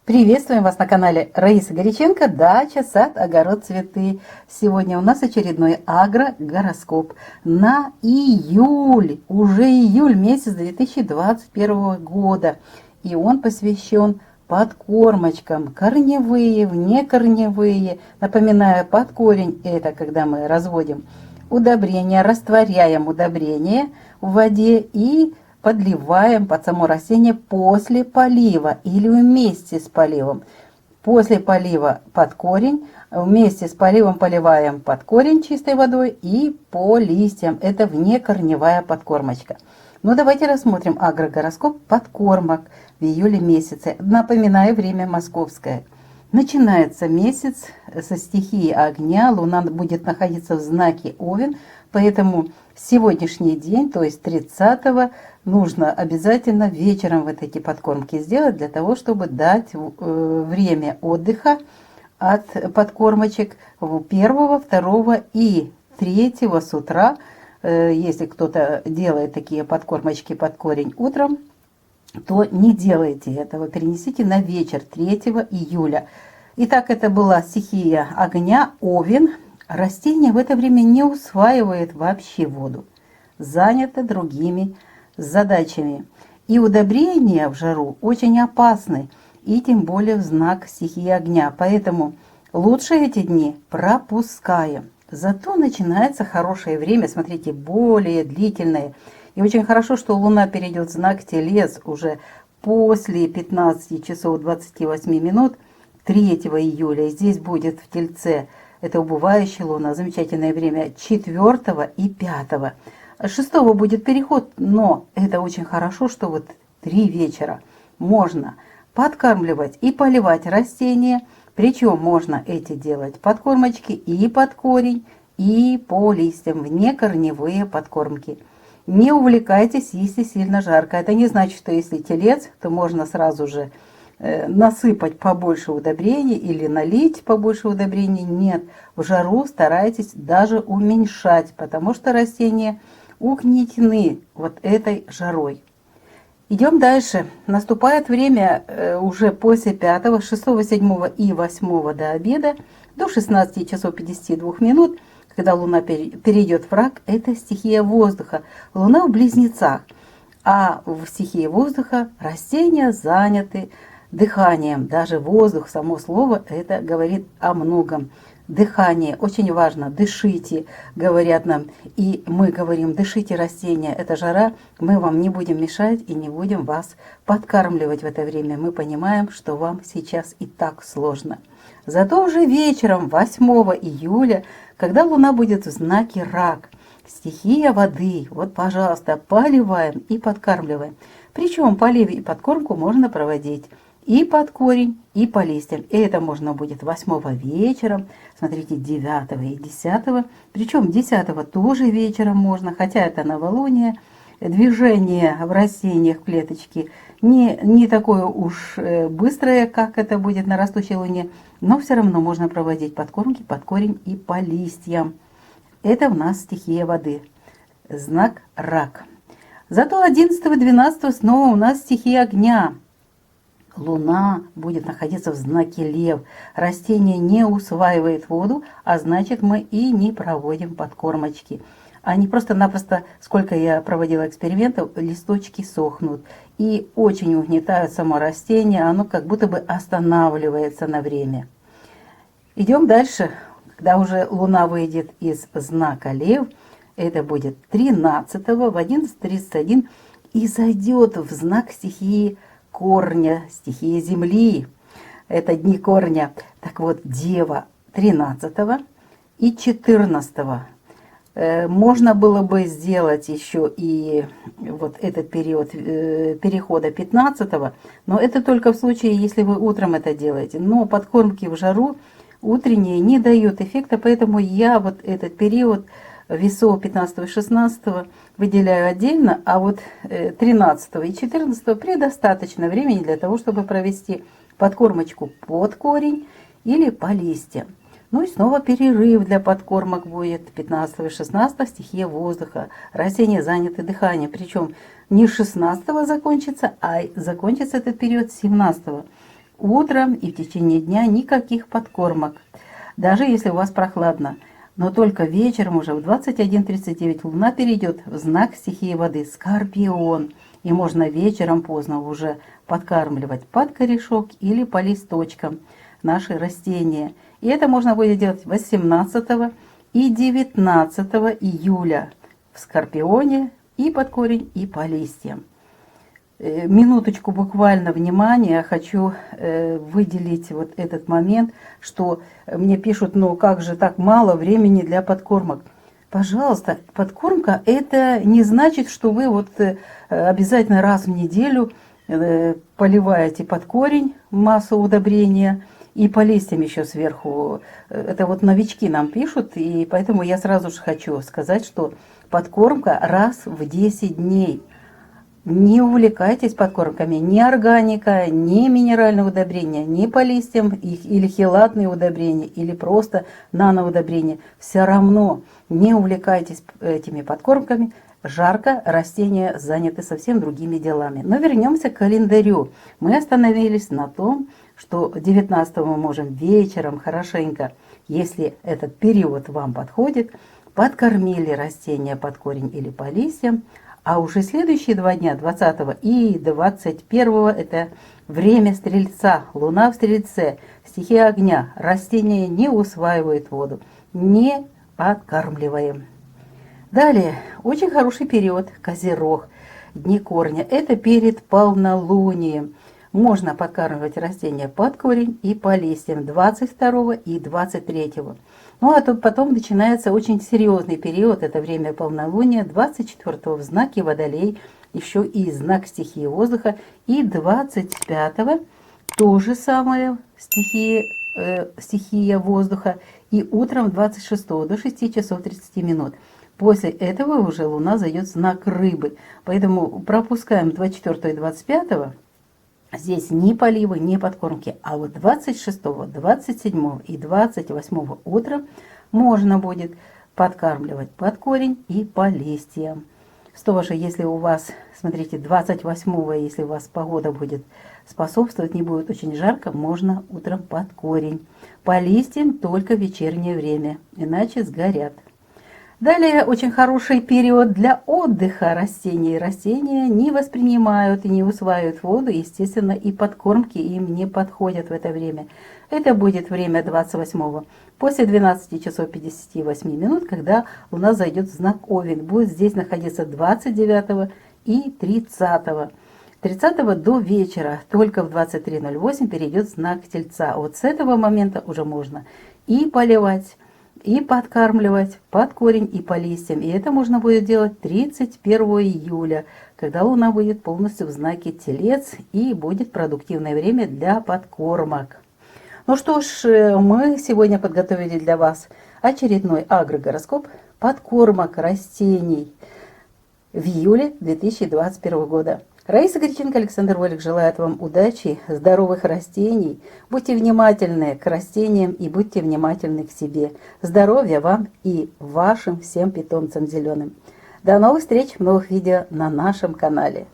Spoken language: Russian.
Приветствуем вас на канале Раиса Горяченко, дача, сад, огород, цветы. Сегодня у нас очередной агрогороскоп на июль, уже июль месяц 2021 года. И он посвящен подкормочкам, корневые, внекорневые. Напоминаю, под корень это когда мы разводим удобрения, растворяем удобрения в воде и подливаем под само растение после полива или вместе с поливом. После полива под корень, вместе с поливом поливаем под корень чистой водой и по листьям. Это внекорневая подкормочка. Ну давайте рассмотрим агрогороскоп подкормок в июле месяце. Напоминаю, время московское. Начинается месяц со стихии огня, Луна будет находиться в знаке Овен, поэтому сегодняшний день, то есть 30-го, нужно обязательно вечером вот эти подкормки сделать, для того, чтобы дать время отдыха от подкормочек 1, 2 и 3 с утра. Если кто-то делает такие подкормочки под корень утром, то не делайте этого, перенесите на вечер 3 июля. Итак, это была стихия огня, Овен. Растение в это время не усваивает вообще воду, занято другими задачами. И удобрения в жару очень опасны, и тем более в знак стихии огня. Поэтому лучше эти дни пропускаем. Зато начинается хорошее время, смотрите, более длительное. И очень хорошо, что Луна перейдет в знак Телец уже после 15 часов 28 минут 3 июля. И здесь будет в Тельце, это убывающая Луна, замечательное время 4 и 5. 6 будет переход, но это очень хорошо, что вот 3 вечера можно подкармливать и поливать растения. Причем можно эти делать подкормочки и под корень, и по листьям, внекорневые подкормки. Не увлекайтесь, если сильно жарко. Это не значит, что если телец, то можно сразу же насыпать побольше удобрений или налить побольше удобрений. Нет, в жару старайтесь даже уменьшать, потому что растения угнетены вот этой жарой. Идем дальше. Наступает время уже после 5, 6, 7 и 8 до обеда, до 16 часов 52 минут, когда Луна перейдет в Рак. Это стихия воздуха. Луна в Близнецах. А в стихии воздуха растения заняты дыханием. Даже воздух, само слово, это говорит о многом. Дыхание очень важно. Дышите, говорят нам. И мы говорим, дышите растения. Это жара. Мы вам не будем мешать и не будем вас подкармливать в это время. Мы понимаем, что вам сейчас и так сложно. Зато уже вечером 8 июля, когда Луна будет в знаке Рак, стихия воды, вот, пожалуйста, поливаем и подкармливаем. Причем полив и подкормку можно проводить и под корень, и по листьям. И это можно будет 8 вечером, смотрите, 9 и 10. Причем 10 тоже вечером можно, хотя это новолуние. Движение в растениях клеточки не такое уж быстрое, как это будет на растущей Луне, но все равно можно проводить подкормки под корень и по листьям. Это у нас стихия воды, знак Рак. Зато 11 и 12 снова у нас стихия огня. Луна будет находиться в знаке Лев. Растение не усваивает воду, а значит, мы и не проводим подкормочки. Они просто-напросто, сколько я проводила экспериментов, листочки сохнут и очень угнетают само растение. Оно как будто бы останавливается на время. Идем дальше. Когда уже Луна выйдет из знака Лев, это будет 13 в 11:31 и зайдет в знак стихии корня, стихии земли. Это дни корня. Так вот, Дева 13 и 14. Можно было бы сделать еще и вот этот период перехода 15, но это только в случае, если вы утром это делаете. Но подкормки в жару утренние не дают эффекта, поэтому я вот этот период весов 15 и 16 выделяю отдельно, а вот 13 и 14 предостаточно времени для того, чтобы провести подкормочку под корень или по листьям. Ну и снова перерыв для подкормок будет 15 и 16 стихия воздуха. Растения заняты дыханием, причем не 16 закончится, а закончится этот период 17. Утром и в течение дня никаких подкормок, даже если у вас прохладно. Но только вечером уже в 21:39 Луна перейдет в знак стихии воды Скорпион. И можно вечером поздно уже подкармливать под корешок или по листочкам наши растения. И это можно будет делать 18 и 19 июля в Скорпионе и под корень, и по листьям. Минуточку буквально внимания, хочу выделить вот этот момент, что мне пишут, ну как же так мало времени для подкормок. Пожалуйста, подкормка это не значит, что вы вот обязательно раз в неделю поливаете под корень массу удобрения и по листьям еще сверху. Это вот новички нам пишут, и поэтому я сразу же хочу сказать, что подкормка раз в 10 дней. Не увлекайтесь подкормками, ни органика, ни минеральные удобрения, ни по листьям или хелатные удобрения, или просто наноудобрения. Все равно не увлекайтесь этими подкормками. Жарко, растения заняты совсем другими делами. Но вернемся к календарю. Мы остановились на том, что 19 мы можем вечером хорошенько, если этот период вам подходит, подкормили растения под корень или по листьям. А уже следующие 2 дня, 20 и 21, это время Стрельца, Луна в Стрельце, стихия огня, растения не усваивают воду, не подкармливаем. Далее, очень хороший период, Козерог, дни корня, это перед полнолунием. Можно подкармливать растения под корень и по листьям 22 и 23. Ну а тут потом начинается очень серьезный период, это время полнолуния, 24 в знаке Водолей, еще и знак стихии воздуха, и 25 то же самое стихия воздуха, и утром 26 до 6 часов 30 минут. После этого уже Луна зайдет в знак Рыбы, поэтому пропускаем 24 и 25. Здесь ни поливы, ни подкормки, а вот 26, 27 и 28 утром можно будет подкармливать под корень и по листьям. Тоже, если у вас, смотрите, 28, если у вас погода будет способствовать, не будет очень жарко, можно утром под корень. По листьям только в вечернее время, иначе сгорят. Далее очень хороший период для отдыха растений. Растения не воспринимают и не усваивают воду, естественно, и подкормки им не подходят в это время. Это будет время 28 после 12 часов 58 минут, когда Луна зайдет в знак Овен. Будет здесь находиться 29 и 30. 30 до вечера, только в 23:08 перейдет в знак Тельца. Вот с этого момента уже можно и поливать, и подкармливать под корень и по листьям. И это можно будет делать 31 июля, когда Луна будет полностью в знаке Телец и будет продуктивное время для подкормок. Ну что ж, мы сегодня подготовили для вас очередной агрогороскоп подкормок растений в июле 2021 года. Раиса Греченко, Александр Волик желает вам удачи, здоровых растений. Будьте внимательны к растениям и будьте внимательны к себе. Здоровья вам и вашим всем питомцам зеленым. До новых встреч в новых видео на нашем канале.